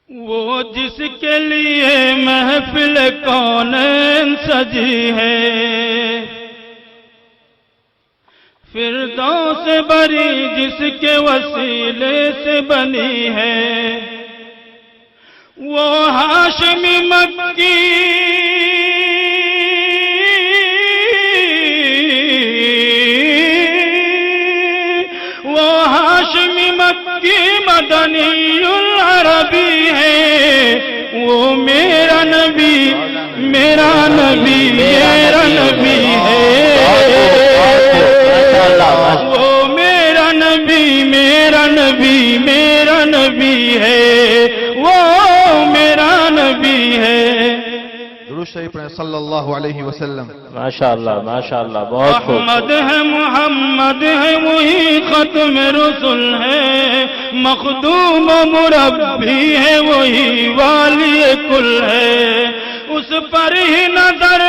وہ جس کے لیے محفل کونین سجی ہے، فردوس بری جس کے وسیلے سے بنی ہے، وہ ہاشمی مکی مدنی العربی ہے، وہ میرا نبی میرا نبی میرا نبی ہے، وہ میرا نبی میرا نبی میرا نبی ہے، وہ میرا نبی ہے۔ درود شریف پڑھیں صلی اللہ علیہ وسلم۔ ماشاءاللہ ماشاءاللہ، بہت خوب۔ احمد ہے محمد ہے وہی ختم رسول ہے، مخدوم و مربی ہے وہی والی کل ہے، اس پر ہی نظر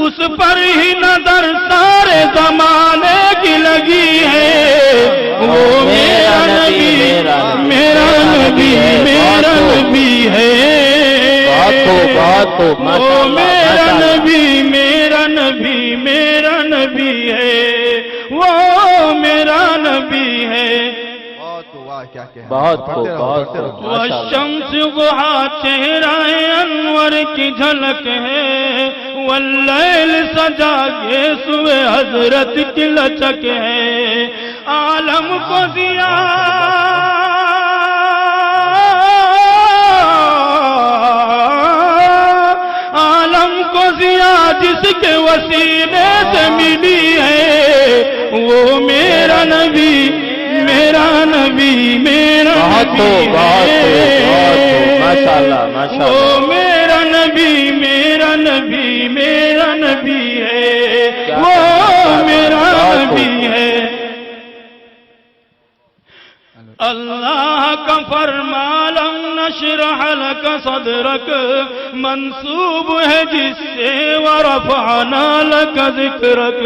اس پر ہی نظر سارے زمانے کی لگی ہے، وہ میرا نبی میرا نبی میرا نبی ہے، وہ میرا نبی میرا نبی میرا نبی ہے، وہ میرا نبی ہے۔ بہت خوب بہت خوب، والشمس ضحیٰ چہرہ انور کی جھلک ہے، واللیل سجا کے سوئے حضرت کی لچک ہے، عالم کو ضیاء جس کے وسیلے سے ملی ہے، وہ میرا نبی میرا نبی میرا نبی ہے، ماشاءاللہ ماشاءاللہ، وہ میرا نبی میرا نبی میرا نبی ہے، وہ میرا نبی ہے۔ اللہ کا فرمان لم نشرح لك صدرك منسوب ہے جس سے ورفعنا لك ذکرک،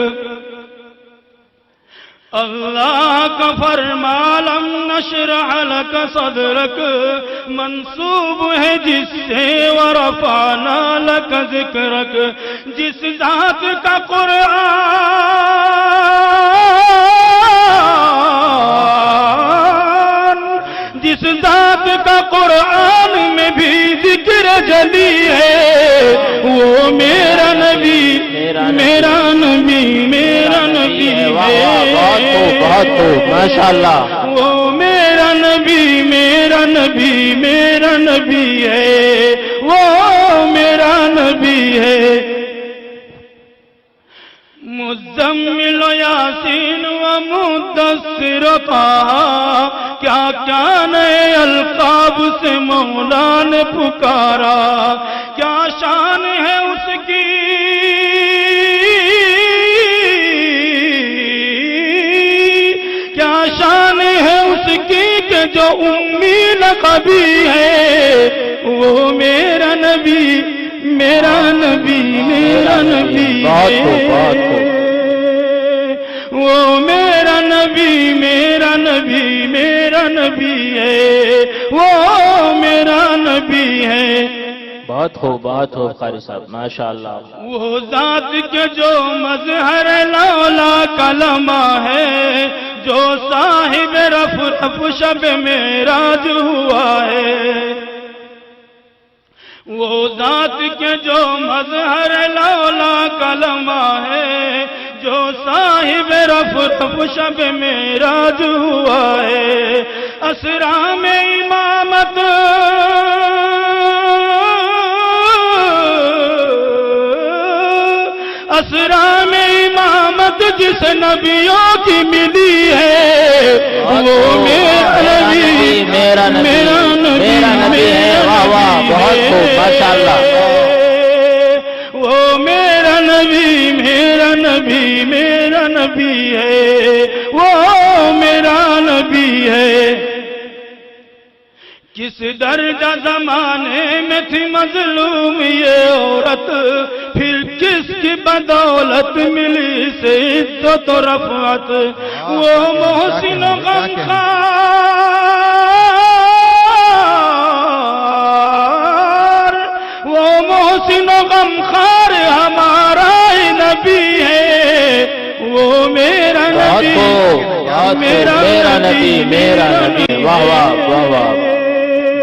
اللہ کا فرمان لم نشرح لك صدرك منسوب ہے جس سے ورفعنا لك ذکرک، جس ذات کا جس ذات کا قرآن میں بھی ذکر جلی ہے، وہ میرا نبی میرا نبی میرا نبی ہے، بہت خوب ماشاءاللہ، وہ میرا نبی میرا نبی میرا نبی ہے، وہ میرا نبی ہے۔ مزمل و یاسین و مدثر و طٰہٰ، کیا کیا نئے القاب سے مولا نے پکارا، کیا شان ہے اس کی کیا شان ہے اس کی کہ جو امی لقبی ہے، وہ میرا نبی میرا نبی میرا نبی ہے، وہ میرا نبی میرا نبی میرا نبی ہے، وہ میرا نبی ہے۔ بہت خوب بہت خوب قاری صاحب، ماشاءاللہ۔ وہ ذات کے جو مظہر لولا کلمہ ہے، جو صاحب رفرف شب معراج ہوا ہے، وہ ذات کے جو مظہر لولا کلمہ ہے، جو صاحب رفرف شب معراج ہوا ہے، اسرا میں امامت اسرا میں امامت جس نبیوں کی ملی ہے، وہ میرا نبی میرا نبی ہے، واہ واہ، بہت خوب ماشاءاللہ، وہ میرا نبی میرا نبی میرا نبی ہے، وہ میرا نبی ہے۔ کس درجہ زمانے میں تھی مظلوم یہ عورت، پھر کس کی بدولت ملی سے عزت و رفعت وہ محسن و غمخوار وہ محسن و غمخوار ہمارا نبی ہے وہ میرا نبی میرا نبی میرا نبی واہ واہ واہ واہ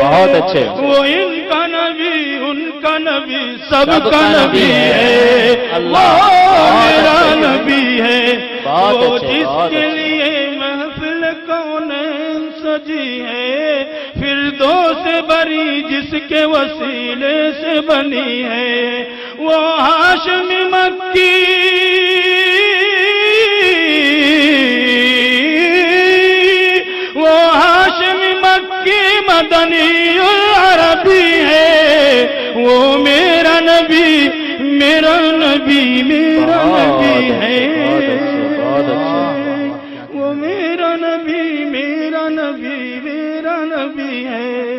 بہت اچھے وہ ان کا نبی ان کا نبی سب کا نبی ہے اللہ میرا نبی ہے وہ جس کے لیے محفل کونین سجی ہے فردوس بری جس کے وسیلے سے بنی ہے وہ ہاشمی مکی وہ ہاشمی مکی مدنی العربی ہے وہ میرا نبی میرا نبی میرا نبی ہے وہ میرا نبی میرا نبی میرا نبی ہے